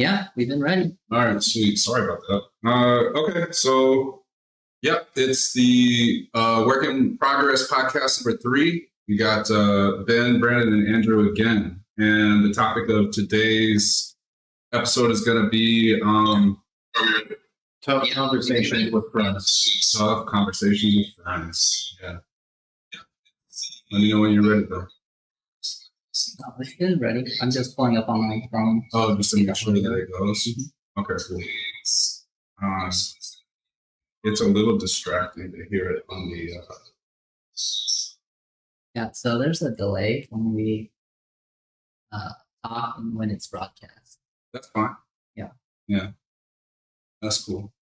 Yeah, we've been ready. All right, sweet. Sorry about that. Okay, so it's the Work in Progress podcast number 3. We got Ben, Brandon, and Andrew again, and the topic of today's episode is going to be tough conversations with friends. Tough conversations with friends. Yeah. Let me know when you're ready, though. It's good, ready. I'm just pulling up on my phone. Oh, just to make sure that it goes. Okay, cool. It's a little distracting to hear it on the. Yeah, so there's a delay when we talk and when it's broadcast. That's fine. Yeah. That's cool.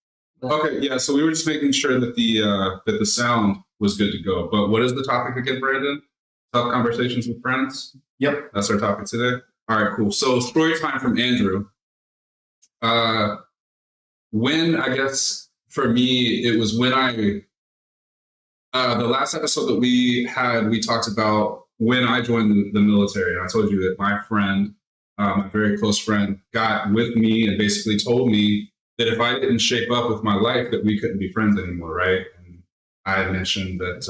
Okay, yeah. So we were just making sure that the sound was good to go. But what is the topic again, Brandon? Tough conversations with friends. Yep. That's our topic today. All right, cool. So story time from Andrew. When I guess for me, it was when the last episode that we had, we talked about when I joined the military. And I told you that my friend, my very close friend, got with me and basically told me that if I didn't shape up with my life, that we couldn't be friends anymore, right? And I had mentioned that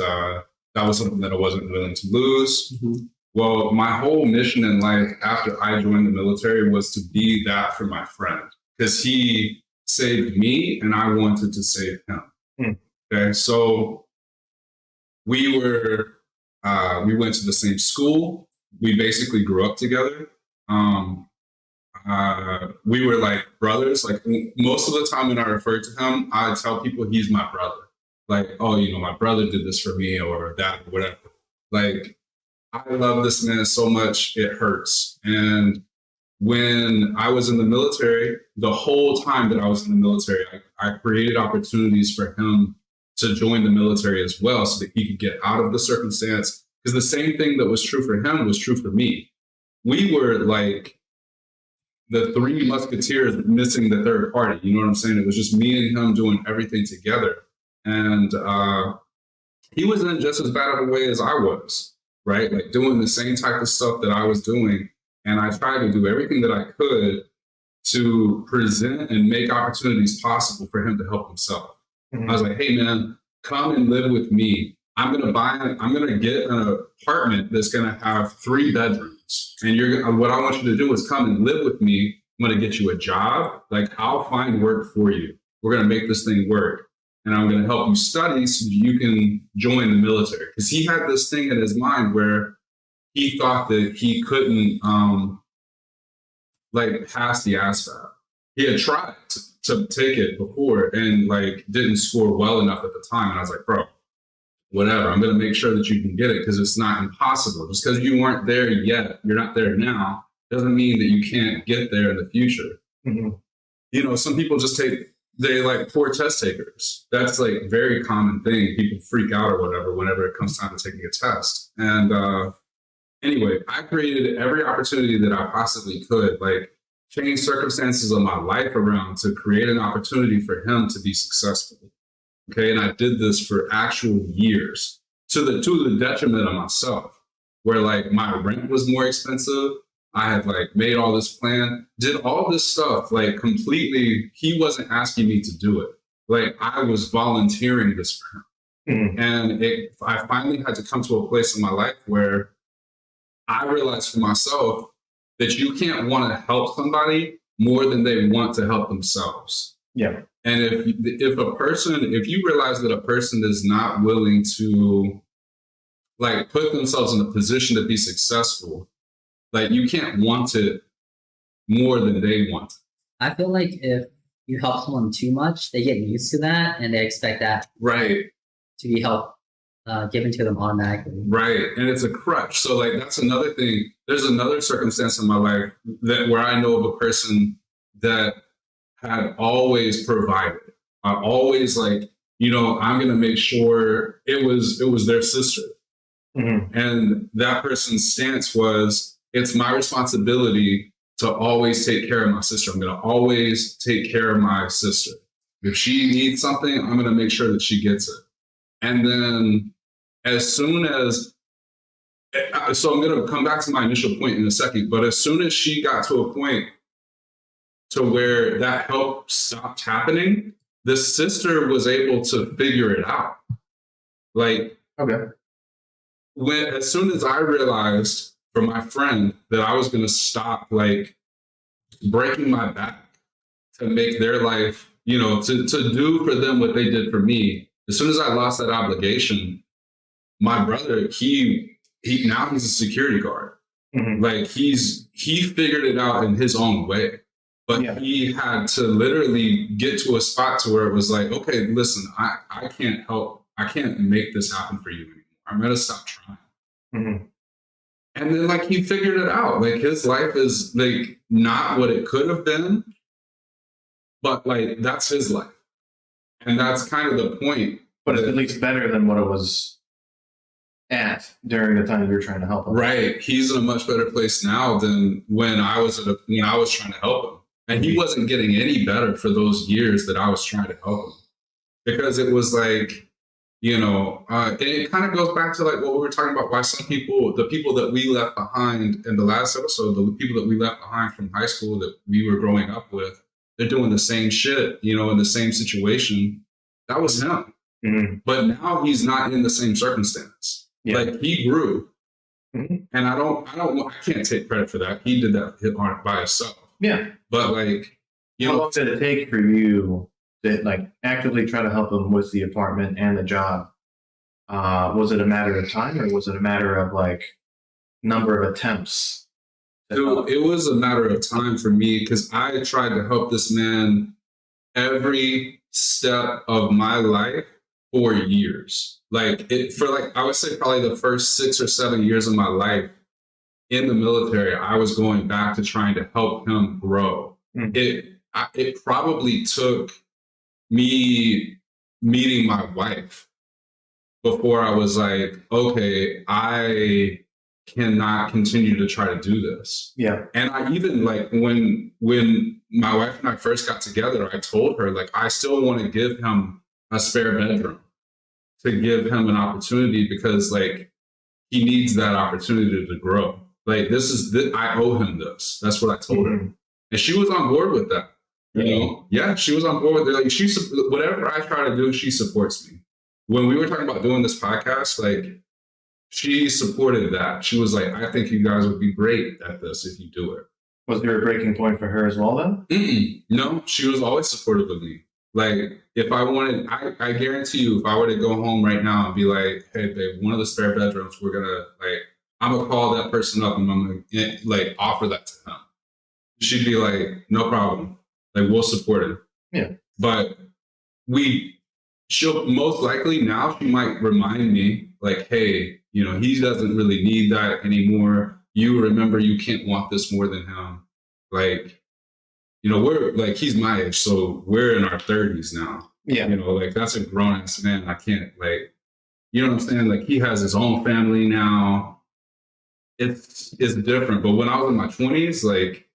that was something that I wasn't willing to lose. Mm-hmm. Well, my whole mission in life after I joined the military was to be that for my friend, because he saved me and I wanted to save him. Okay, so we went to the same school. We basically grew up together. We were like brothers. Like most of the time when I refer to him, I tell people he's my brother. Like, oh, my brother did this for me or that, or whatever. Like, I love this man so much, it hurts. And when I was in the military, the whole time that I was in the military, I created opportunities for him to join the military as well so that he could get out of the circumstance. Because the same thing that was true for him was true for me. We were like the three musketeers missing the third party. You know what I'm saying? It was just me and him doing everything together. And he was in just as bad of a way as I was, right? Like doing the same type of stuff that I was doing. And I tried to do everything that I could to present and make opportunities possible for him to help himself. I was like, hey, man, come and live with me. I'm going to get an apartment that's going to have 3 bedrooms. And what I want you to do is come and live with me. I'm going to get you a job. Like, I'll find work for you. We're going to make this thing work. And I'm going to help you study so that you can join the military. Because he had this thing in his mind where he thought that he couldn't pass the ASVAB. He had tried to take it before and didn't score well enough at the time. And I was like, bro, whatever. I'm going to make sure that you can get it because it's not impossible. Just because you weren't there yet, you're not there now, doesn't mean that you can't get there in the future. Mm-hmm. Some people they poor test takers. That's very common thing. People freak out or whatever whenever it comes time to taking a test. And anyway, I created every opportunity that I possibly could, change circumstances of my life around to create an opportunity for him to be successful. Okay, and I did this for actual years to the detriment of myself, where my rent was more expensive. I had made all this plan, did all this stuff completely. He wasn't asking me to do it. I was volunteering this for him. And I finally had to come to a place in my life where I realized for myself that you can't want to help somebody more than they want to help themselves. Yeah. And if you realize that a person is not willing to put themselves in a position to be successful, you can't want it more than they want. I feel like if you help someone too much, they get used to that and they expect that right to be given to them automatically. Right. And it's a crutch. So that's another thing. There's another circumstance in my life where I know of a person that had always provided. I always I'm going to make sure it was their sister. Mm-hmm. And that person's stance was, it's my responsibility to always take care of my sister. I'm going to always take care of my sister. If she needs something, I'm going to make sure that she gets it. And then as soon as, so I'm going to come back to my initial point in a second, but as soon as she got to a point to where that help stopped happening, the sister was able to figure it out. Like, Okay. as soon as I realized for my friend that I was going to stop like breaking my back to make their life, to do for them what they did for me. As soon as I lost that obligation, my brother, he now he's a security guard. Mhm. Like he figured it out in his own way. But Yeah. he had to literally get to a spot to where it was like, okay, listen, I can't help. I can't make this happen for you anymore. I'm going to stop trying. Mhm. And then like he figured it out. Like his life is like not what it could have been, but like that's his life. And that's kind of the point. But it's at least better than what it was at during the time you were trying to help him. Right. He's in a much better place now than when I was trying to help him. And he wasn't getting any better for those years that I was trying to help him. Because it was like, and it kind of goes back to like what we were talking about, why some people, the people that we left behind in the last episode, the people that we left behind from high school that we were growing up with, they're doing the same shit, in the same situation. That was him. Mhm. But now he's not in the same circumstance. Yeah. Like he grew. Mhm. And I can't take credit for that. He did that by himself. Yeah. But like, How long did it take for you to like actively try to help him with the apartment and the job? Was it a matter of time, or was it a matter of like number of attempts? it was a matter of time for me because I tried to help this man every step of my life for years. I would say probably the first 6 or 7 years of my life in the military, I was going back to trying to help him grow. Mhm. It probably took me meeting my wife before I was like, okay, I cannot continue to try to do this. Yeah. And I even like when my wife and I first got together, I told her like I still want to give him a spare bedroom to give him an opportunity because like he needs that opportunity to grow. Like I owe him this. That's what I told her, Mhm. and she was on board with that. Yeah, she was on board with it. Like whatever I try to do, she supports me. When we were talking about doing this podcast, like she supported that. She was like, I think you guys would be great at this if you do it. Was there a breaking point for her as well then? No, she was always supportive of me. Like if I wanted, I guarantee you, if I were to go home right now and be like, hey babe, one of the spare bedrooms, I'm gonna call that person up and I'm gonna like offer that to him. She'd be like, no problem. Like we'll support it. Yeah. But she'll most likely now she might remind me like, hey, he doesn't really need that anymore. You remember you can't want this more than him. Like, we're like, he's my age, so we're in our 30s now. Yeah. Like that's a grown ass man. I can't like, you know what I'm saying? Like he has his own family now. It's different. But when I was in my 20s, like,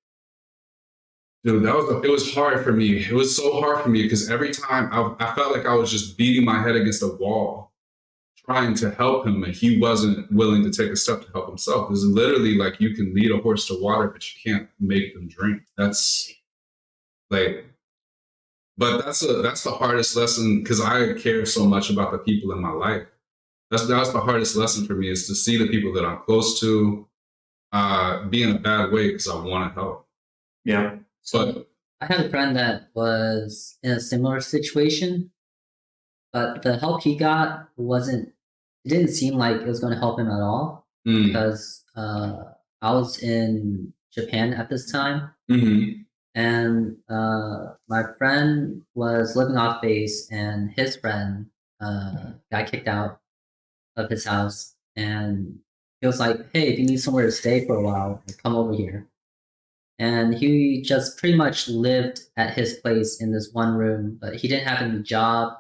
dude, it was hard for me. It was so hard for me because every time I felt like I was just beating my head against a wall trying to help him, and he wasn't willing to take a step to help himself. It's literally like you can lead a horse to water, but you can't make them drink. That's like, but that's the hardest lesson because I care so much about the people in my life. That's the hardest lesson for me is to see the people that I'm close to be in a bad way because I want to help. Yeah. But I had a friend that was in a similar situation, but the help he got it didn't seem like it was going to help him at all because I was in Japan at this time. Mm-hmm. And my friend was living off base, and his friend got kicked out of his house. And he was like, hey, if you need somewhere to stay for a while, come over here. And he just pretty much lived at his place in this one room, but he didn't have any job.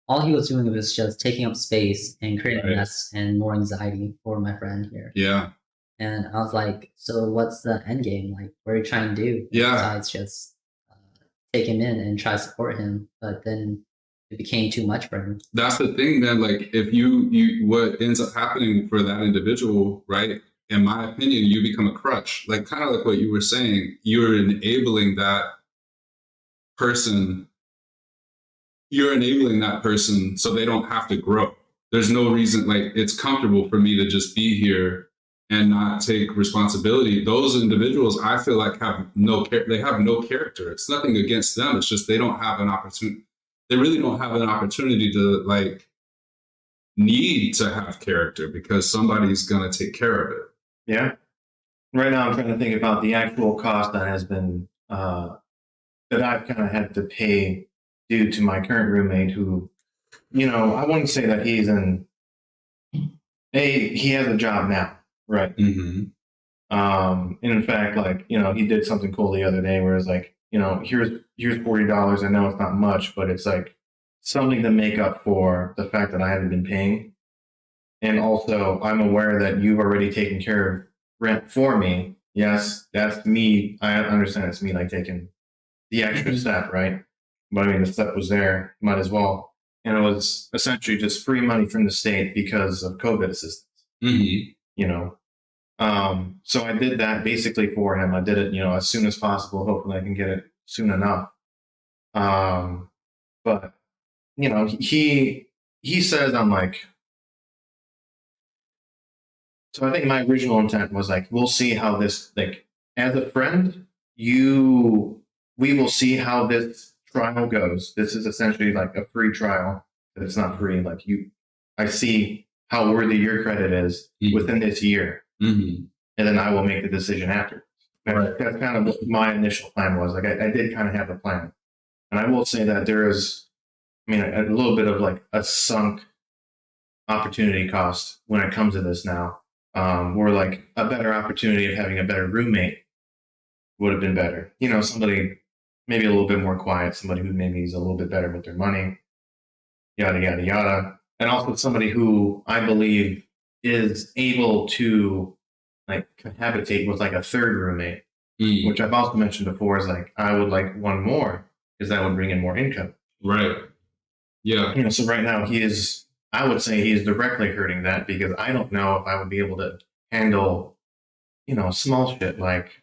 All he was doing was just taking up space and creating a mess and more anxiety for my friend here. Yeah. And I was like, so what's the end game? Like, what are you trying to do? Yeah. Besides just take him in and try to support him. But then it became too much for him. That's the thing, man. Like if you what ends up happening for that individual, right? in my opinion, you become a crutch. Like kind of like what you were saying, you're enabling that person. You're enabling that person so they don't have to grow. There's no reason, like it's comfortable for me to just be here and not take responsibility. Those individuals, I feel like they have no character. It's nothing against them. It's just they don't have an opportunity. They really don't have an opportunity to like need to have character because somebody's gonna take care of it. Yeah. Right now, I'm trying to think about the actual cost that has been that I've kind of had to pay due to my current roommate, who, you know, I wouldn't say that he has a job now, right? Mm-hmm. And in fact, like, you know, he did something cool the other day where it's like, you know, here's $40. I know it's not much, but it's like something to make up for the fact that I haven't been paying. And also, I'm aware that you've already taken care of rent for me. Yes, that's me. I understand it's me like taking the extra step, right? But I mean, the step was there, might as well. And it was essentially just free money from the state because of COVID assistance, Mm-hmm. you know? So I did that basically for him. I did it, you know, as soon as possible. Hopefully I can get it soon enough. But you know, he says I'm like, so I think my original intent was like, we'll see how this, like, as a friend, we will see how this trial goes. This is essentially like a free trial. It's not free. Like I see how worthy your credit is within this year. Mm-hmm. And then I will make the decision after. Right. That's kind of what my initial plan was. Like I did kind of have a plan. And I will say that there is, I mean, a little bit of like a sunk opportunity cost when it comes to this now. Where like a better opportunity of having a better roommate would have been better. You know, somebody maybe a little bit more quiet, somebody who maybe is a little bit better with their money, yada, yada, yada. And also somebody who I believe is able to like cohabitate with like a third roommate, which I've also mentioned before is like, I would like one more because that would bring in more income. Right. Yeah. You know, so right now I would say he is directly hurting that because I don't know if I would be able to handle, you know, small shit like,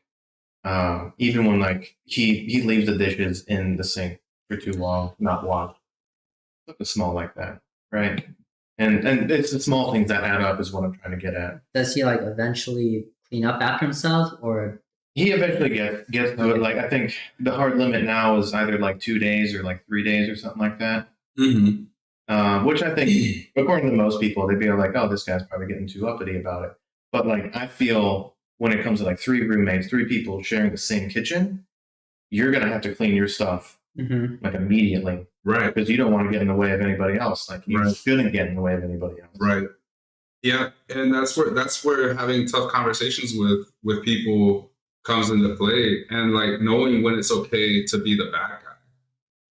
even when like he leaves the dishes in the sink for too long, not washed, something small like that, right? And it's the small things that add up is what I'm trying to get at. Does he like eventually clean up after himself, or He eventually gets to it. Like I think the hard limit now is either like 2 days or like 3 days or something like that. Mm-hmm. Which I think, according to most people, they'd be like, "Oh, this guy's probably getting too uppity about it." But like, I feel when it comes to like 3 roommates, 3 people sharing the same kitchen, you're gonna have to clean your stuff like immediately, Right. because you don't want to get in the way of anybody else. Like you Right. shouldn't get in the way of anybody else. Right. Yeah, and that's where having tough conversations with people comes into play, and like knowing when it's okay to be the bad guy.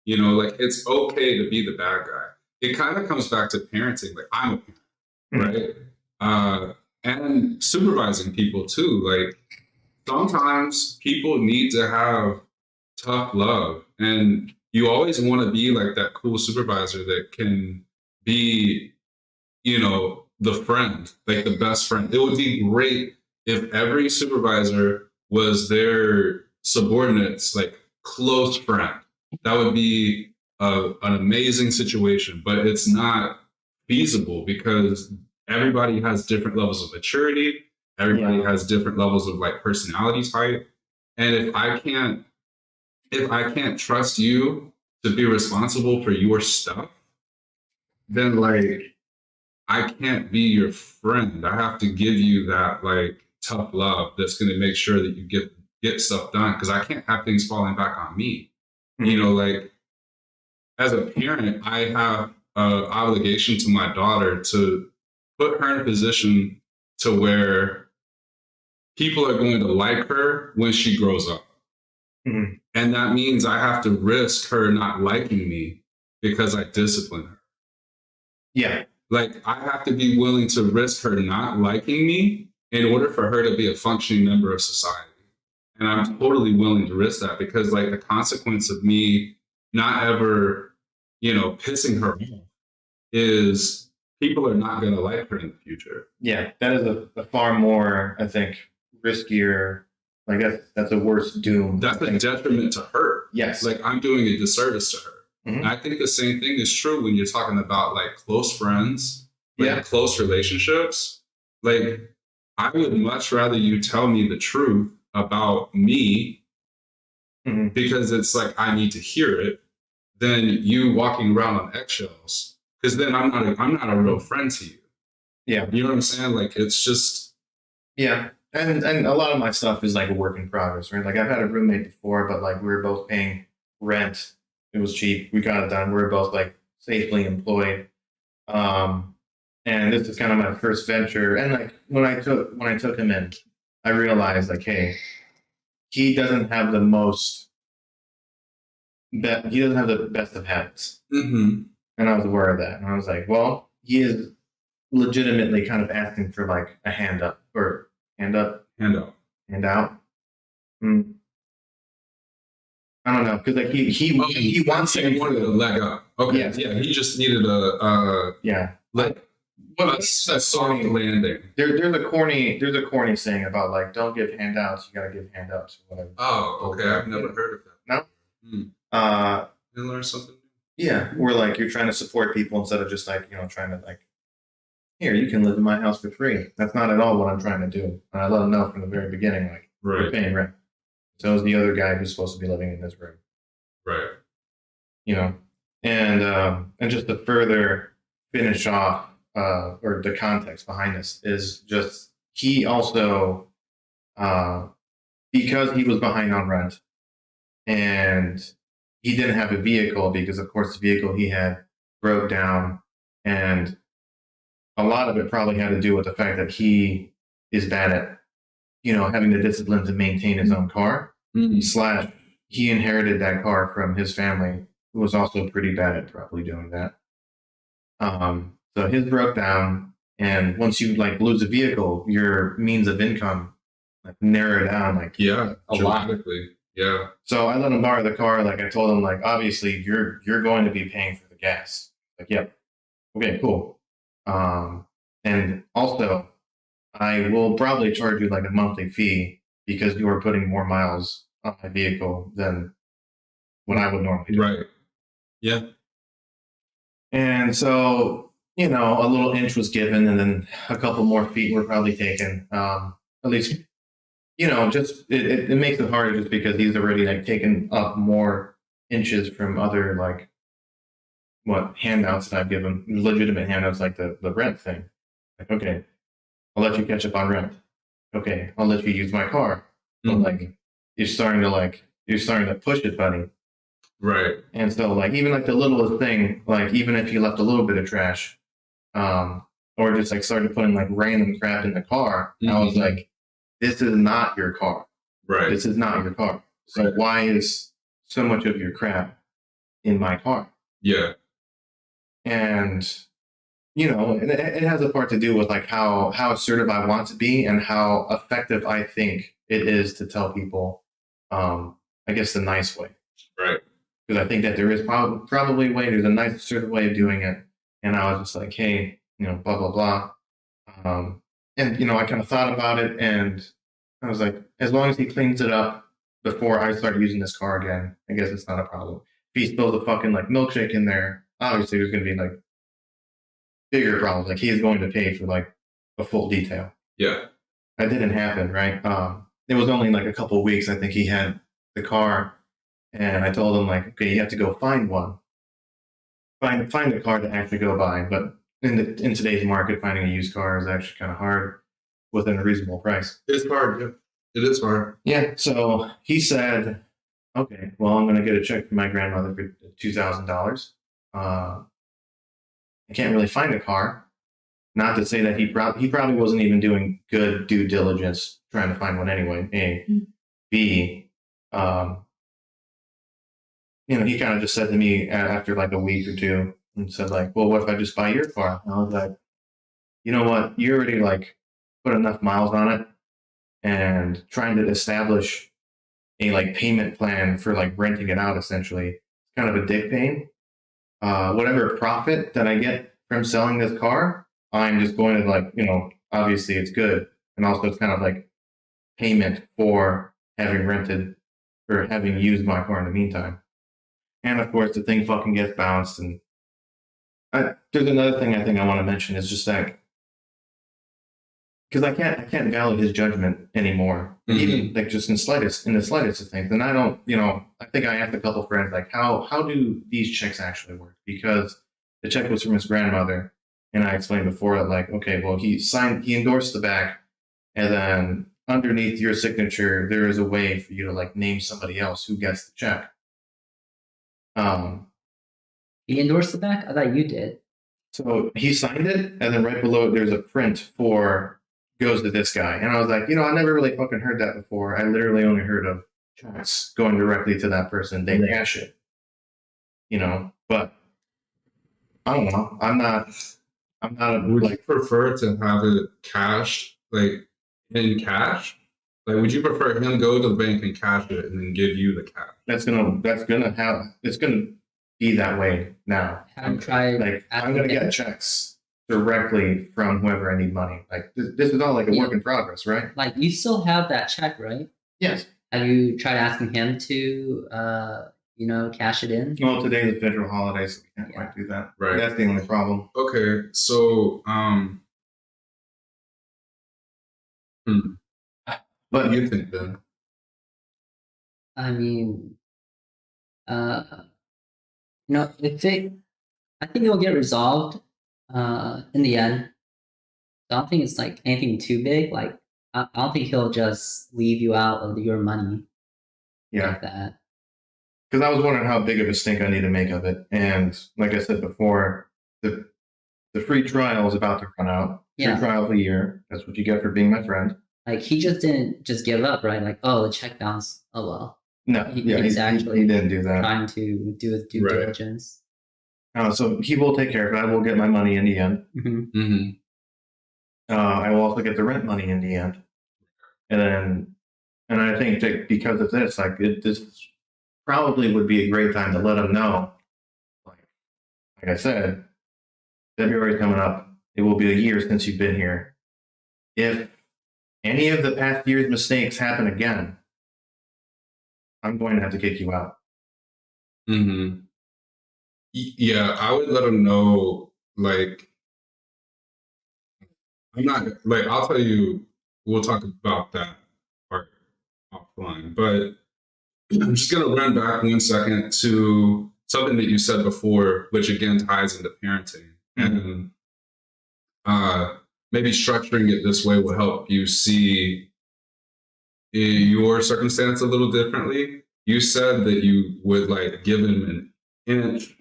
You know, like it's okay to be the bad guy. It kind of comes back to parenting. Like I'm a parent, right? And supervising people too. Like sometimes people need to have tough love, and you always want to be like that cool supervisor that can be, you know, the friend, like the best friend. It would be great if every supervisor was their subordinates, like close friend. That would be an amazing situation, but it's not feasible because everybody has different levels of maturity. Everybody has different levels of like personality type. And if I can't trust you to be responsible for your stuff, then like I can't be your friend. I have to give you that like tough love that's going to make sure that you get stuff done, because I can't have things falling back on me. You know, like as a parent, I have an obligation to my daughter to put her in a position to where people are going to like her when she grows up. Mhm. And that means I have to risk her not liking me because I discipline her. Yeah. Like I have to be willing to risk her not liking me in order for her to be a functioning member of society. And I'm totally willing to risk that because like the consequence of me not ever, you know, pissing her off is people are not going to like her in the future. Yeah, that is a far more, I think, riskier. Like that's a worse doom. That's a detriment to her. Yes. Like I'm doing a disservice to her. Mhm. I think the same thing is true when you're talking about like close friends, like Yeah. close relationships. Like I would much rather you tell me the truth about me Mhm. because it's like I need to hear it than you walking around on eggshells. Because then I'm not a real friend to you. Yeah. You know what I'm saying? Like it's just Yeah. And a lot of my stuff is like a work in progress, right? Like I've had a roommate before, but like we were both paying rent. It was cheap. We got it done. We were both like safely employed. Um, and this is kind of my first venture. And like when I took him in, I realized like, hey, he doesn't have the most he doesn't have the best of habits. mhm. And I was aware of that. And I was like, well, he is legitimately kind of asking for like a hand up or hand up, Handout. hand out. Mm. I don't know because like he wants He wanted a leg up. Okay. Yes. Yeah. He just needed a yeah. like Well, a soft landing. there's a corny saying about like don't give handouts, you gotta give handouts or whatever. Oh, okay. I've never heard of that. No? Hmm. You You learn something. yeah, where like you're trying to support people instead of just like trying to like here you can live in my house for free. That's not at all what I'm trying to do. And I let them know from the very beginning like you're Right. paying rent. So is the other guy who's supposed to be living in this room. Right. And just to further finish off or the context behind this is just he also because he was behind on rent and he didn't have a vehicle because of course the vehicle he had broke down and a lot of it probably had to do with the fact that he is bad at having the discipline to maintain his own car slash he inherited that car from his family who was also pretty bad at probably doing that. So his broke down, and once you like lose a vehicle, your means of income like narrow down like Yeah. a lot. Dramatically. Yeah. So I let him borrow the car. Like I told him, like obviously you're going to be paying for the gas. Like yep, okay, cool. And also I will probably charge you like a monthly fee because you are putting more miles on my vehicle than what I would normally do. Right. Yeah. And so, a little inch was given, and then a couple more feet were probably taken. At least, just it makes it harder just because he's already like taken up more inches from other like what handouts that I've given, legitimate handouts like the rent thing. Like, okay, I'll let you catch up on rent. Okay, I'll let you use my car. But Mhm. like you're starting to push it, buddy. Right. And so, like, even like the littlest thing, like, even if you left a little bit of trash, or just like started putting like random crap in the car, I was Mhm. like, this is not your car. Right. This is not your car. So, Right. why is so much of your crap in my car? Yeah. And, it has a part to do with like how assertive I want to be and how effective I think it is to tell people, I guess, the nice way. Right. Because I think that there is probably a way, there's a nice assertive way of doing it. And I was just like, hey, blah, blah, blah. And I kind of thought about it and I was like, as long as he cleans it up before I start using this car again, I guess it's not a problem. If he spills a fucking like milkshake in there, obviously there's going to be like bigger problems. Like he is going to pay for like a full detail. Yeah. That didn't happen, right? It was only like a couple of weeks. I think he had the car. And I told him like, okay, you have to go find one, find a car to actually go buy. But in today's market, finding a used car is actually kind of hard within a reasonable price. It's hard. Yeah. It is hard. Yeah. So he said, okay, well, I'm going to get a check from my grandmother for $2,000. I can't really find a car. Not to say that he probably wasn't even doing good due diligence trying to find one anyway. A, B, he kind of just said to me after like a week or two and said like, well, what if I just buy your car? And I was like, you know what? You already like put enough miles on it and trying to establish a like payment plan for like renting it out essentially. It's kind of a dick pain. Whatever profit that I get from selling this car, I'm just going to like, obviously it's good. And also it's kind of like payment for having rented or having used my car in the meantime. And of course the thing fucking gets bounced. And there's another thing I think I want to mention is just that because I can't value his judgment anymore, even like just in the slightest of things. And I don't, I think I asked a couple friends like, how do these checks actually work? Because the check was from his grandmother, and I explained before that like, okay, well he endorsed the back, and then underneath your signature there is a way for you to like name somebody else who gets the check. He endorsed the back? I thought you did. So he signed it, and then right below it, there's a print for goes to this guy. And I was like, I never really fucking heard that before. I literally only heard of checks going directly to that person. They cash it, but I don't know. I'm not Would you prefer to have it cashed, like in cash? Like, would you prefer him go to the bank and cash it and then give you the cash? it's gonna be that way now. Have you tried Like, I'm asking gonna him? get checks directly from whoever I need money. Like this is all like a work in progress, right? Like, you still have that check, right? Yes. Have you tried asking him to, cash it in? Well, today's a federal holiday, so we can't quite do that. Right. That's the only problem. Okay, so what do you think then? I mean, I think it'll get resolved in the end. I don't think it's like anything too big. Like, I don't think he'll just leave you out of your money Yeah. like that. Because I was wondering how big of a stink I need to make of it. And like I said before, the free trial is about to run out. Yeah. Free trial of a year. That's what you get for being my friend. Like, he just didn't just give up, right? Like, oh, the check bounced. Oh, well. No, He he didn't do that. Trying to do his due Right. diligence. So he will take care of it. I will get my money in the end. Mm-hmm. I will also get the rent money in the end. And I think that because of this, this probably would be a great time to let him know. Like I said, February's coming up. It will be a year since you've been here. If any of the past year's mistakes happen again, I'm going to have to kick you out. Yeah, I would let him know. Like, I'm not like I'll tell you. We'll talk about that part offline, but I'm just gonna run back 1 second to something that you said before, which again ties into parenting, and maybe structuring it this way will help you see your circumstance a little differently. You said that you would like give him an inch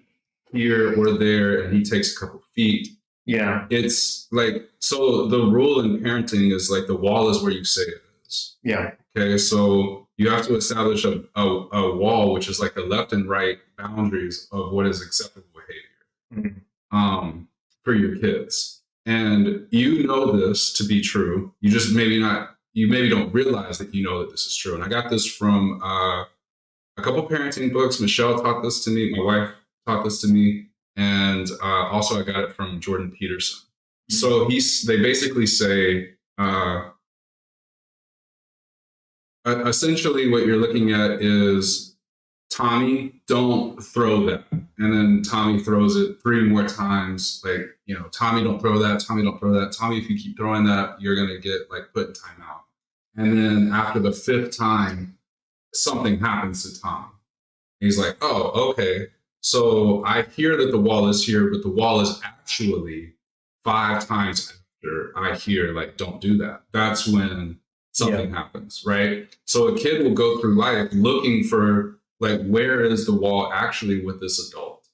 here or there, and he takes a couple feet. Yeah. It's like, so the rule in parenting is like the wall is where you say it is. Yeah. Okay, so you have to establish a wall, which is like the left and right boundaries of what is acceptable behavior for your kids. And you know this to be true. You just maybe don't realize that you know that this is true. And I got this from a couple parenting books. Michelle taught this to me. My wife taught this to me. And also I got it from Jordan Peterson. So they basically say, essentially what you're looking at is, Tommy, don't throw that. And then Tommy throws it 3 more times. Like, Tommy, don't throw that. Tommy, don't throw that. Tommy, if you keep throwing that, you're going to get like put in timeout. And then after the 5th time, something happens to Tommy. He's like, oh, okay. So I hear that the wall is here, but the wall is actually 5 times after I hear, like, don't do that. That's when something happens, right? So a kid will go through life looking for, like, where is the wall actually with this adult,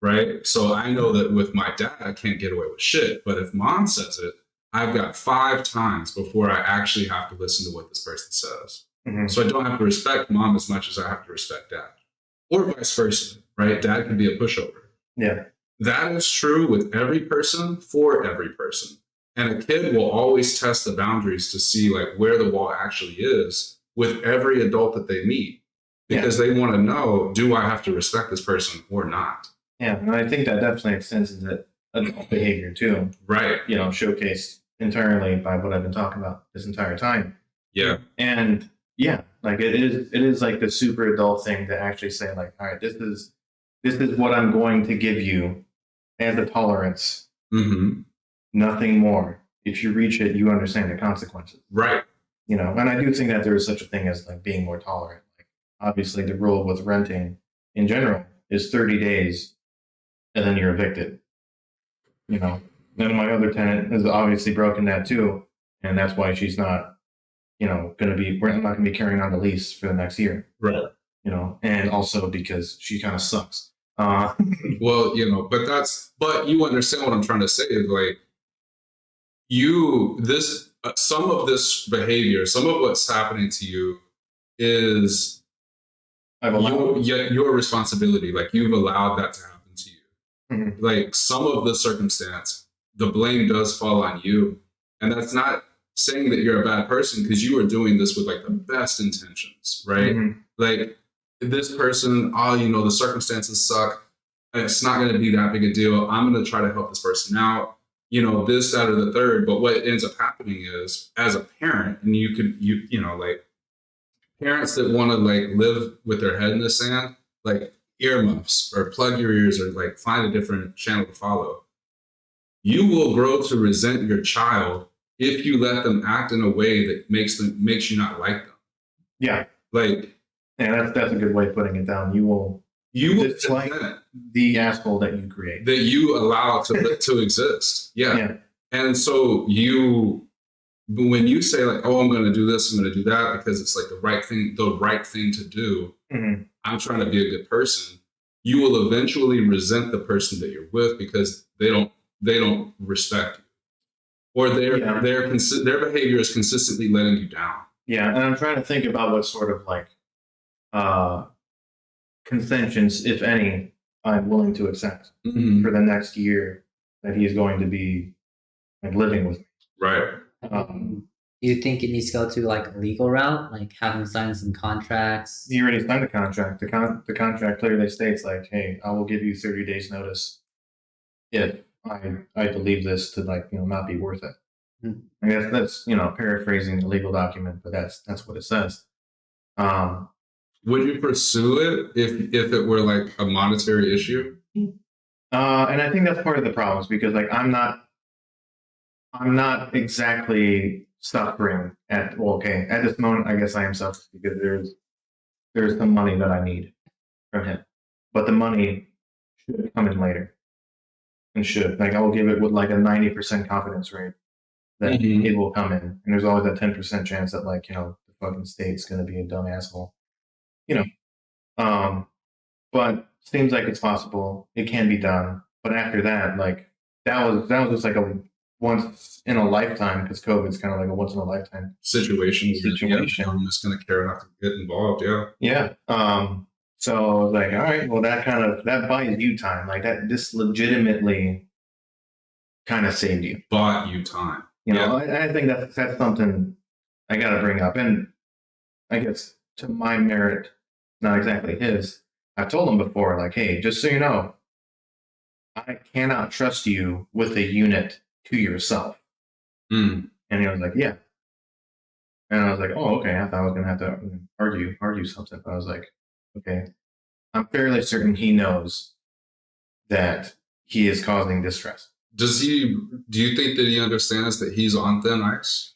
right? So I know that with my dad, I can't get away with shit. But if mom says it, I've got 5 times before I actually have to listen to what this person says. So I don't have to respect mom as much as I have to respect dad, or vice versa, right? Dad can be a pushover. Yeah. That is true with every person, for every person. And a kid will always test the boundaries to see like where the wall actually is with every adult that they meet, because they want to know, do I have to respect this person or not? Yeah, and I think that definitely extends into adult behavior too, Right. you know, showcased internally by what I've been talking about this entire time. Yeah. And yeah, like it is like the super adult thing to actually say like, all right, this is what I'm going to give you as a tolerance, Mm-hmm. nothing more. If you reach it, you understand the consequences. Right. You know, and I do think that there is such a thing as like being more tolerant. Like obviously the rule with renting in general is 30 days and then you're evicted. You know, then my other tenant has obviously broken that too, and that's why she's not, you know, we're not going to be carrying on the lease for the next year. Right. You know, and also because she kind of sucks. Well, you know, but you understand what I'm trying to say is like some of this behavior, some of what's happening to you is I've allowed. your responsibility. Like you've allowed that to happen to you. Mhm. Like some of the circumstance, the blame does fall on you. And that's not saying that you're a bad person because you were doing this with like the best intentions, right? Mhm. Like this person, oh, you know, the circumstances suck. It's not going to be that big a deal. I'm going to try to help this person out, you know, this, that, or the third. But what ends up happening is as a parent, and you know, like parents that want to like live with their head in the sand, like earmuffs or plug your ears or like find a different channel to follow. You will grow to resent your child if you let them act in a way that makes you not like them. Yeah, Like, and that's a good way of putting it down. You will dislike the asshole that you create, that you allow to exist. Yeah. Yeah. And so when you say like, oh, I'm going to do this, I'm going to do that because it's like the right thing to do. Mhm. I'm trying to be a good person. You will eventually resent the person that you're with because they don't respect you, or their behavior is consistently letting you down. Yeah, and I'm trying to think about what sort of like concessions, if any, I'm willing to accept Mm-hmm. for the next year that he's going to be like living with me. Right. Do you think it needs to go to like a legal route, like having signed some contracts? He already signed the contract. The contract clearly states like, hey, I will give you 30 days notice if I believe this to like, you know, not be worth it. Hmm. I guess that's, you know, paraphrasing the legal document, but that's what it says. Would you pursue it if it were like a monetary issue? And I think that's part of the problem is because like I'm not exactly suffering at this moment. I guess I am suffering because there's some money that I need from him, but the money should come in later, and should like I will give it with like a 90% confidence rate that Mhm. it will come in, and there's always that 10% chance that like, you know, the fucking state's gonna be a dumb asshole, you know. But seems like it's possible. It can be done. But after that, like that was just like a once in a lifetime because COVID's kind of like a once in a lifetime Situation. situation. Just going to care enough to get involved. Yeah. Yeah. So I was like, all right, well that buys you time. Like this legitimately kind of saved you. Bought you time. You know, I think that's something I got to bring up, and I guess to my merit, not exactly his. I told him before, like, hey, just so you know, I cannot trust you with a unit to yourself. Mm. And he was like, yeah. And I was like, oh, okay. I thought I was gonna have to argue something. But I was like, okay. I'm fairly certain he knows that he is causing distress. Do you think that he understands that he's on thin ice?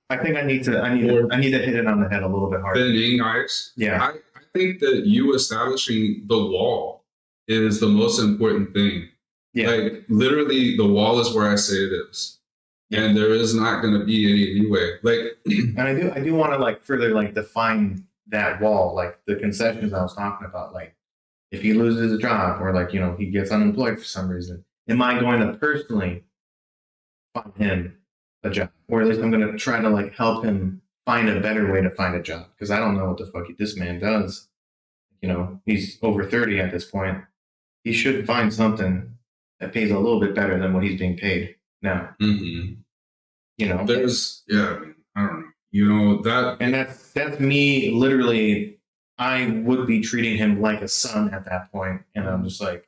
I think I need to hit it on the head a little bit harder. Thinning ice? Yeah. I think that you establishing the wall is the most important thing. Yeah. Like literally the wall is where I say it is. And there is not going to be any leeway. Like, and I do want to like further like define that wall, like the concessions I was talking about. Like if he loses a job or like, you know, he gets unemployed for some reason, am I going to personally find him a job? Or at least I'm going to try to like help him find a better way to find a job. Because I don't know what the fuck this man does. You know, he's over 30 at this point. He should find something that pays a little bit better than what he's being paid now. Mm-hmm. You know, I don't know. You know that, and that's me. Literally, I would be treating him like a son at that point, and I'm just like,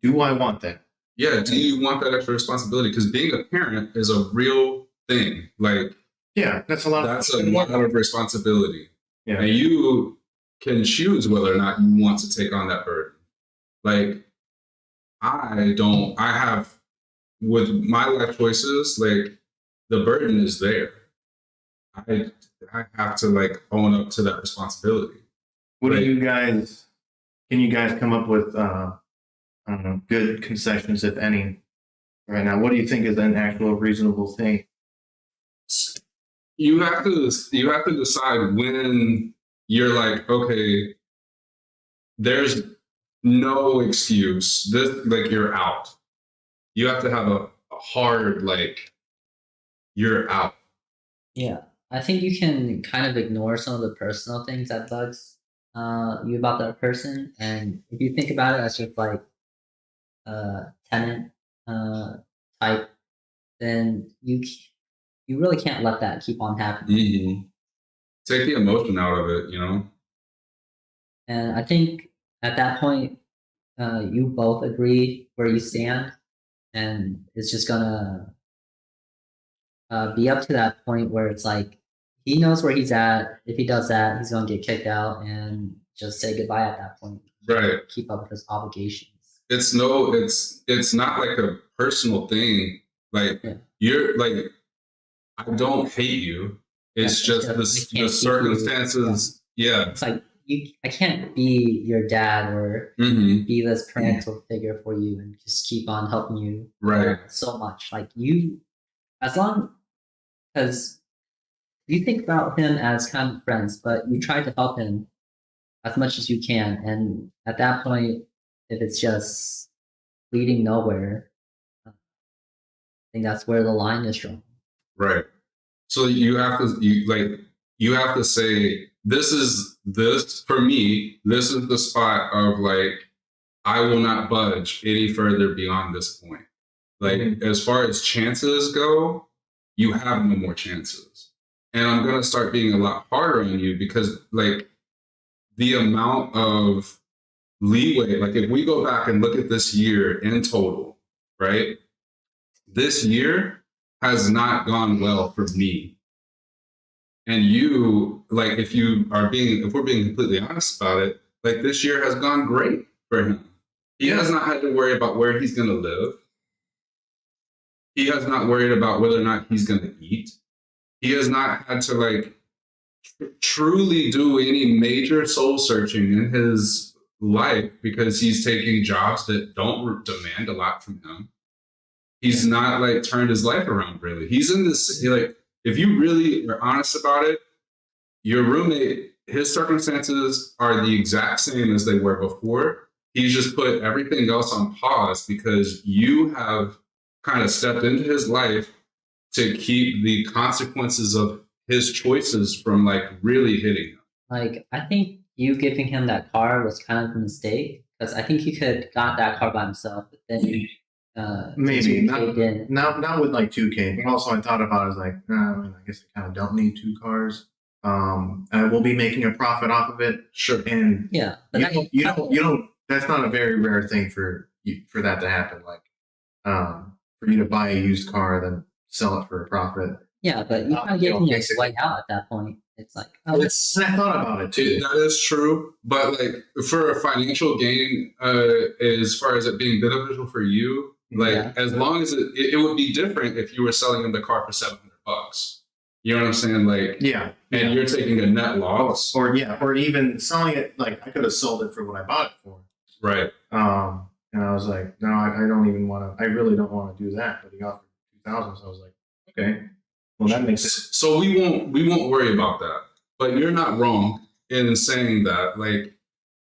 do I want that? Yeah, do you want that extra responsibility? Because being a parent is a real thing. Like, Yeah, that's a lot. that's a lot of responsibility. Yeah. And you can choose whether or not you want to take on that burden. Like, I have, with my life choices, like, the burden is there. I, I have to, like, own up to that responsibility. What do Right. you guys? Can you guys come up with I don't know, good concessions, if any, right now? What do you think is an actual reasonable thing? You have to decide when you're like, okay, there's no excuse. This, like, you're out. You have to have a hard, like, you're out. Yeah, I think you can kind of ignore some of the personal things that bugs you about that person, and if you think about it as just like tenant uh, type, then you really can't let that keep on happening. Mm-hmm. Take the emotion out of it, you know? And I think at that point, you both agree where you stand, and it's just gonna be up to that point where it's like he knows where he's at. If he does that, he's gonna get kicked out and just say goodbye at that point. Right. Keep up with his obligations. It's not like a personal thing. Like, Yeah. you're like, I don't hate you. It's Yeah, just we the can't keep you- circumstances. Yeah. It's like I can't be your dad or Mm-hmm. be this parental figure for you and just keep on helping you Right. so much. Like you, as long as you think about him as kind of friends, but you try to help him as much as you can. And at that point, if it's just leading nowhere, I think that's where the line is drawn. Right. So you have to say, this for me, this is the spot of, like, I will not budge any further beyond this point. Like, as far as chances go, you have no more chances. And I'm gonna start being a lot harder on you because, like, the amount of leeway, like, if we go back and look at this year in total, right? This year has not gone well for me. And you, like, if we're being completely honest about it, like, this year has gone great for him. He has not had to worry about where he's going to live. He has not worried about whether or not he's going to eat. He has not had to, like, truly do any major soul searching in his life because he's taking jobs that don't demand a lot from him. He's not, like, turned his life around, really. He's in this, like, if you really are honest about it, your roommate, his circumstances are the exact same as they were before. He's just put everything else on pause because you have kind of stepped into his life to keep the consequences of his choices from, like, really hitting him. Like I think you giving him that car was kind of a mistake because I think he could got that car by himself, but then Maybe just not, caved in. not with like 2K, but also I thought about it as like, I guess I kind of don't need two cars. I will be making a profit off of it, Sure. and Yeah, but you don't. That's not a very rare thing for that to happen. Like, for you to buy a used car then sell it for a profit. yeah, but you kind of gave him a way out at that point. It's like, oh, And I thought about it too. That is true, but, like, for a financial gain, as far as it being beneficial for you, like, Yeah. as long as it would be different if you were selling him the car for $700. You know what I'm saying? Like, Yeah, and you're taking a net loss, or even selling it. Like I could have sold it for what I bought it for. right? And I was like, no, I don't even want to. I really don't want to do that. But he offered $2,000, so I was like, okay, well that makes sense. So we won't worry about that. But you're not wrong in saying that. Like,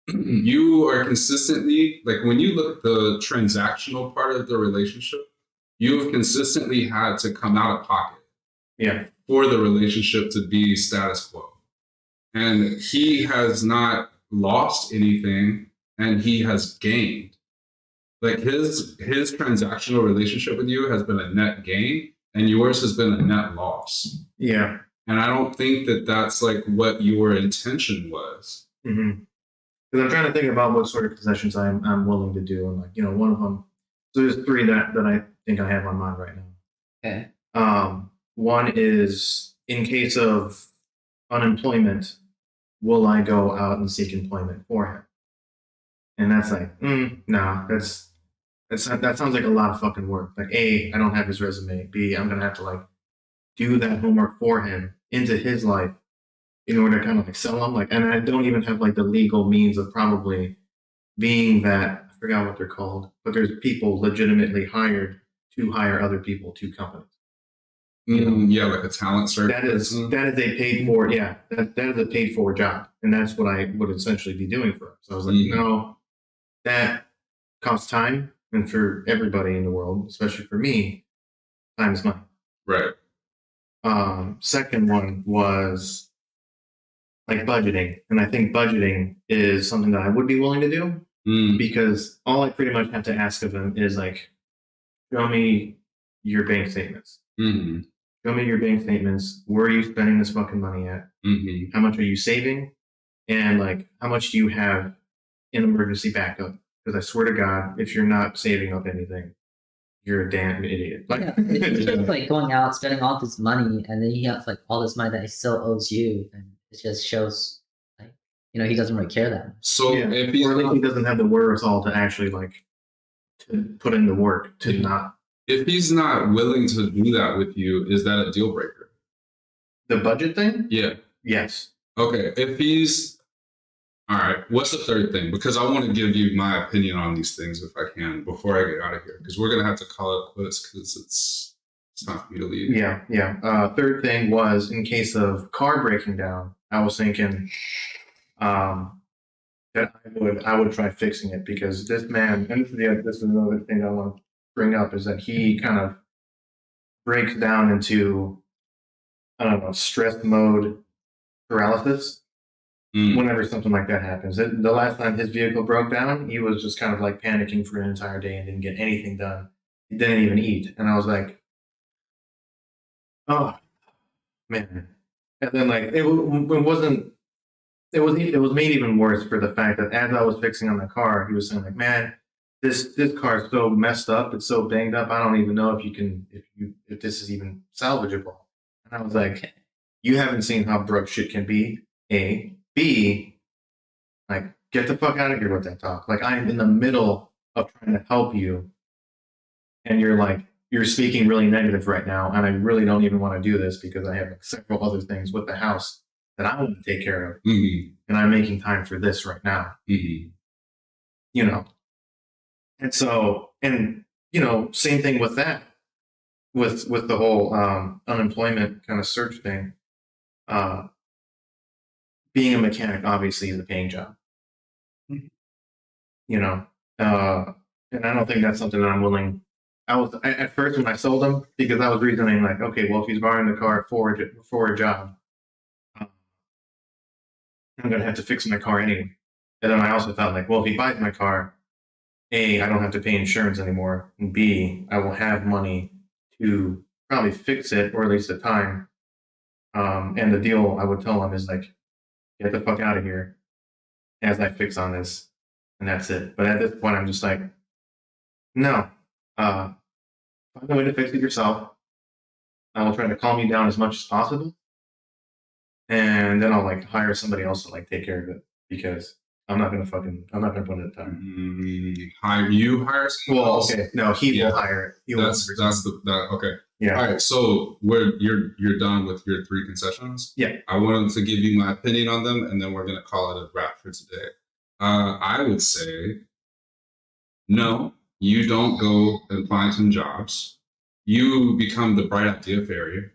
you are consistently, like, when you look at the transactional part of the relationship, you have consistently had to come out of pocket Yeah, for the relationship to be status quo. And he has not lost anything, and he has gained. Like, his transactional relationship with you has been a net gain, and yours has been a net loss. yeah. And I don't think that that's, like, what your intention was. Because I'm trying to think about what sort of concessions I'm willing to do, and like one of them So there's three that I think I have on mind right now. Okay. One is in case of unemployment, will I go out and seek employment for him? And that's like, no, that sounds like a lot of fucking work. Like, A, I don't have his resume. B, I'm gonna have to like do that homework for him into his life in order to kind of like sell him. Like, and I don't even have like the legal means of probably being that, I forgot what they're called, but there's people legitimately hired to hire other people to companies. Yeah, like a talent search. That is a paid for, yeah, that is a paid for job. And that's what I would essentially be doing for him. So I was like, no, that costs time. And for everybody in the world, especially for me, time is money. Right. Second one was like budgeting. And I think budgeting is something that I would be willing to do because all I pretty much have to ask of him is like, show me your bank statements. Mm-hmm. Show me your bank statements. Where are you spending this fucking money at? Mm-hmm. How much are you saving? And like, how much do you have in emergency backup? Because I swear to God, if you're not saving up anything, you're a damn idiot. Like, Yeah, it's just like going out, spending all this money, and then he has like all this money that he still owes you, and it just shows, like, he doesn't really care that much. So yeah. if he's or at least he doesn't have the wherewithal to actually like to put in the work to not. If he's not willing to do that with you, is that a deal breaker? The budget thing? Yeah. Yes. Okay. If he's all right, what's the third thing? Because I want to give you my opinion on these things if I can before I get out of here. Because we're gonna have to call it quits because it's time for me to leave. Yeah. Third thing was in case of car breaking down, I was thinking that I would try fixing it because this man, and this is another thing I want to bring up, is that he kind of breaks down into, I don't know, stress mode paralysis whenever something like that happens. The last time his vehicle broke down, he was just kind of like panicking for an entire day and didn't get anything done. He didn't even eat. And I was like, oh, man. And then like, it was made even worse for the fact that as I was fixing on the car, he was saying like, man, this car is so messed up, it's so banged up, I don't even know if this is even salvageable. And I was like, you haven't seen how broke shit can be. A. B, like, get the fuck out of here with that talk. Like, I'm in the middle of trying to help you, and you're speaking really negative right now, and I really don't even want to do this because I have like several other things with the house that I want to take care of, and I'm making time for this right now. And so, and same thing with that, with the whole unemployment kind of search thing. Being a mechanic obviously is a paying job. And I don't think that's something that I'm willing. At first when I sold him, because I was reasoning like, okay, well, if he's borrowing the car for a job, I'm gonna have to fix my car anyway. And then I also thought like, well, if he buys my car, A, I don't have to pay insurance anymore, and B, I will have money to probably fix it, or at least the time. And the deal I would tell him is like, get the fuck out of here as I fix on this, and that's it. But at this point, I'm just like, no, find a way to fix it yourself. I will try to calm you down as much as possible, and then I'll like hire somebody else to like take care of it because I'm not gonna put in the time. Hire someone else? Okay, no, he will hire it. Okay. Yeah. All right. So you're done with your 3 concessions? Yeah. I wanted to give you my opinion on them, and then we're gonna call it a wrap for today. I would say, no, you don't go and find some jobs. You become the bright idea fairy,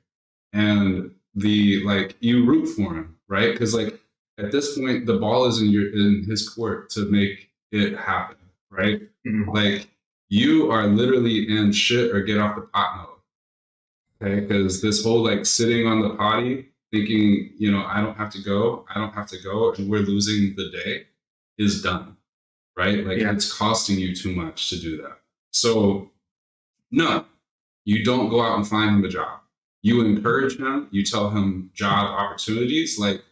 and you root for him, right? Because like at this point, the ball is in his court to make it happen, right? Like you are literally in shit or get off the pot mode. Okay, because this whole like sitting on the potty thinking, I don't have to go, and we're losing the day is done, right? Like it's costing you too much to do that. So no, you don't go out and find him a job. You encourage him, you tell him job opportunities. Like,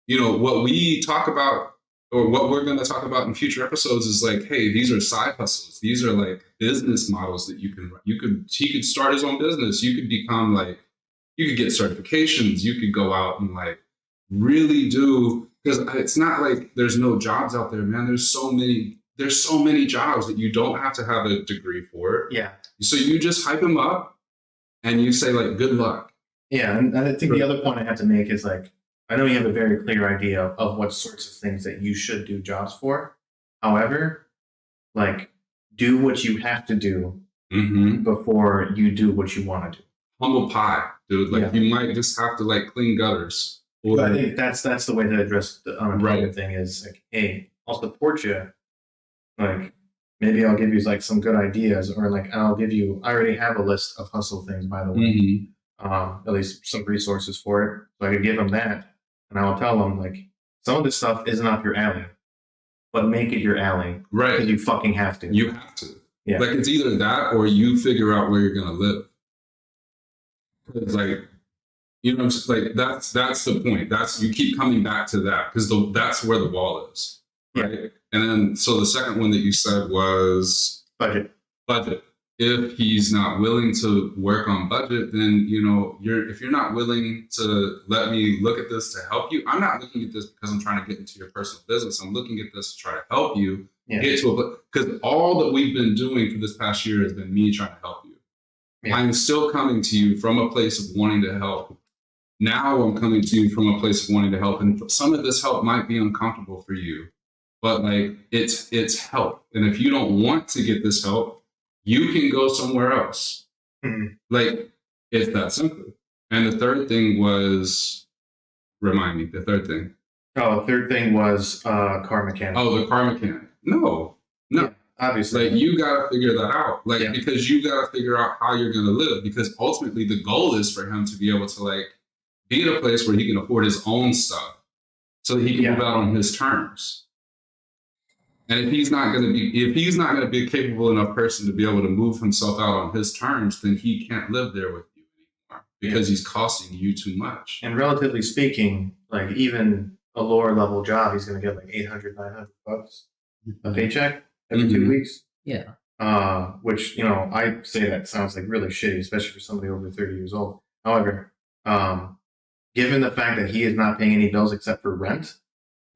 what we talk about or what we're going to talk about in future episodes is like, hey, these are side hustles. These are like business models that he could start his own business. You could become like, you could get certifications. You could go out and like really do, because it's not like there's no jobs out there, man. There's so many jobs that you don't have to have a degree for. Yeah. So you just hype them up and you say like, good luck. Yeah, and I think the other point I have to make is like, I know you have a very clear idea of what sorts of things that you should do jobs for. However, like, do what you have to do before you do what you want to do. Humble pie, dude. Like, Yeah. you might just have to like clean gutters. Or, I think that's the way to address the unemployment thing is like, hey, I'll support you. Like, maybe I'll give you like some good ideas, or like I already have a list of hustle things, by the way. At least some resources for it. So I could give them that, and I'll tell them like, some of this stuff isn't up your alley, but make it your alley right. because you fucking have to. You have to. Yeah. Like, it's either that or you figure out where you're gonna live. It's like, you know, I'm just like that's the point. That's, you keep coming back to that because that's where the wall is, right? Yeah. And then so the second one that you said was budget. If he's not willing to work on budget, then, you know, if you're not willing to let me look at this to help you, I'm not looking at this because I'm trying to get into your personal business. I'm looking at this to try to help you get to a place, because all that we've been doing for this past year has been me trying to help you. Yeah. I'm still coming to you from a place of wanting to help. Now I'm coming to you from a place of wanting to help. And some of this help might be uncomfortable for you, but like it's help. And if you don't want to get this help, you can go somewhere else. Like, it's that simple. And the third thing was, remind me, the third thing. Oh, the third thing was car mechanic. Oh, the car mechanic. No. Yeah, obviously. Like, you got to figure that out. Like, because you got to figure out how you're going to live. Because ultimately the goal is for him to be able to like be in a place where he can afford his own stuff so that he can move out on his terms. And if he's not going to be a capable enough person to be able to move himself out on his terms, then he can't live there with you anymore because he's costing you too much. And relatively speaking, like even a lower level job, he's going to get like $800-900 a paycheck every 2 weeks. Yeah. Which, you know, I say that sounds like really shitty, especially for somebody over 30 years old. However, given the fact that he is not paying any bills except for rent,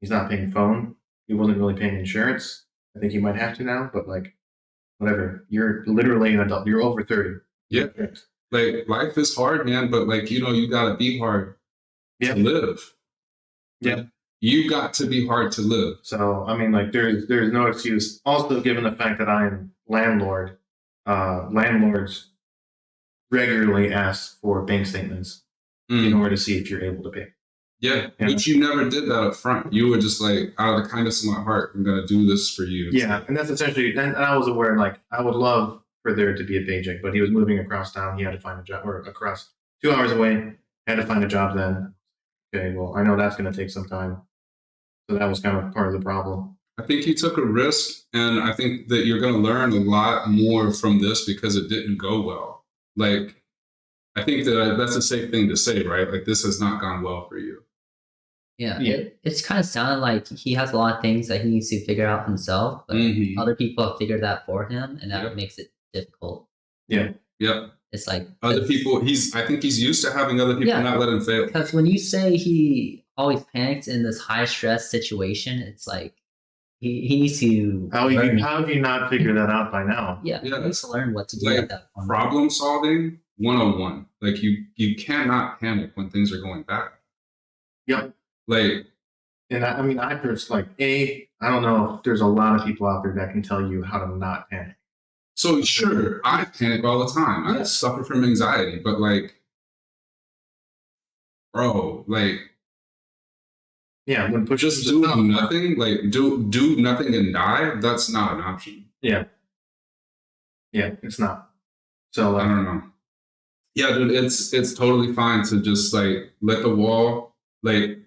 he's not paying phone, he wasn't really paying insurance. I think you might have to now, but like, whatever. You're literally an adult. You're over 30. Yeah. Like, life is hard, man, but like, you know, you gotta be hard to live. Yeah. You got to be hard to live. So I mean, like, there's no excuse. Also, given the fact that I am landlord, landlords regularly ask for bank statements in order to see if you're able to pay. Yeah, but you never did that up front. You were just like, out of the kindness of my heart, I'm going to do this for you. Yeah, and that's essentially, and I was aware, like, I would love for there to be a paycheck, but he was moving across town. He had to find a job, or across 2 hours away, had to find a job then. Okay, well, I know that's going to take some time. So that was kind of part of the problem. I think you took a risk, and I think that you're going to learn a lot more from this because it didn't go well. Like, I think that that's a safe thing to say, right? Like, this has not gone well for you. Yeah. It's kind of sounded like he has a lot of things that he needs to figure out himself, but other people have figured that for him, and that makes it difficult. Yeah. It's like other people. I think he's used to having other people not let him fail. Because when you say he always panics in this high stress situation, it's like he needs to. How have you not figured that out by now? Yeah, he needs to learn what to do like, at that point. Problem solving 101. Like, you cannot panic when things are going bad. Yep. Like, and I mean, I just like I don't know if there's a lot of people out there that can tell you how to not panic. So sure, I panic all the time. I suffer from anxiety, but like, bro, like, when just do nothing, like do nothing and die. That's not an option. Yeah, it's not. So I don't know. Yeah, dude, it's totally fine to just like let the wall like.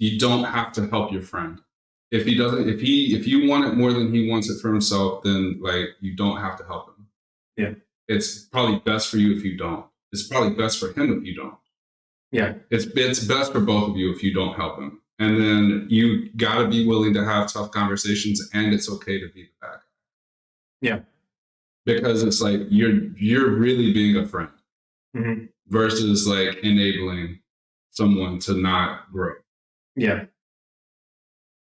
You don't have to help your friend. If you want it more than he wants it for himself, then like you don't have to help him. Yeah. It's probably best for you if you don't. It's probably best for him if you don't. Yeah. It's best for both of you if you don't help him. And then you got to be willing to have tough conversations, and it's okay to be the bad guy. Yeah. Because it's like you're really being a friend Mhm. versus like enabling someone to not grow. Yeah.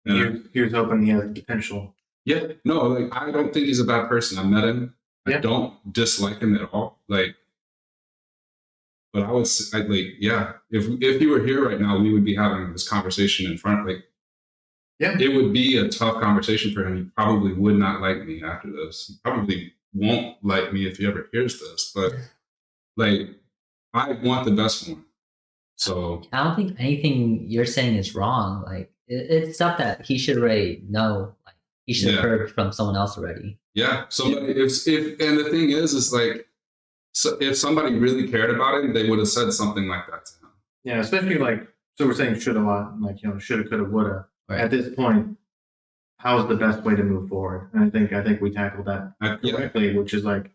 And He was hoping he had potential. yeah, no, like I don't think he's a bad person. I met him. Yeah. I don't dislike him at all. Like, but I like, yeah. If you were here right now, we would be having this conversation in front. Like, Yeah. it would be a tough conversation for him. He probably would not like me after this. He probably won't like me if he ever hears this. But like, I want the best for him. So I don't think anything you're saying is wrong. Like it's stuff that he should already know. Like he should have Yeah. heard from someone else already. yeah, somebody if and the thing is like, so if somebody really cared about him, they would have said something like that to him. Yeah, especially like, so we're saying should a lot, like, you know, shoulda, coulda, woulda. Right. At this point, how's the best way to move forward? And I think we tackled that Yeah, correctly, which is like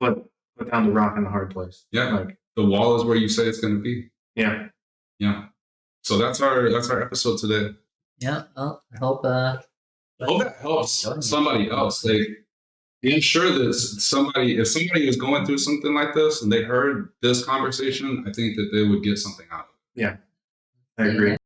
put down the rock in the hard place. Yeah. Like, the wall is where you say it's going to be. yeah. Yeah. So that's our episode today. Yeah. Well, I hope. I hope that helps somebody else. Like, I'm sure that if somebody is going through something like this and they heard this conversation, I think that they would get something out of it. I agree.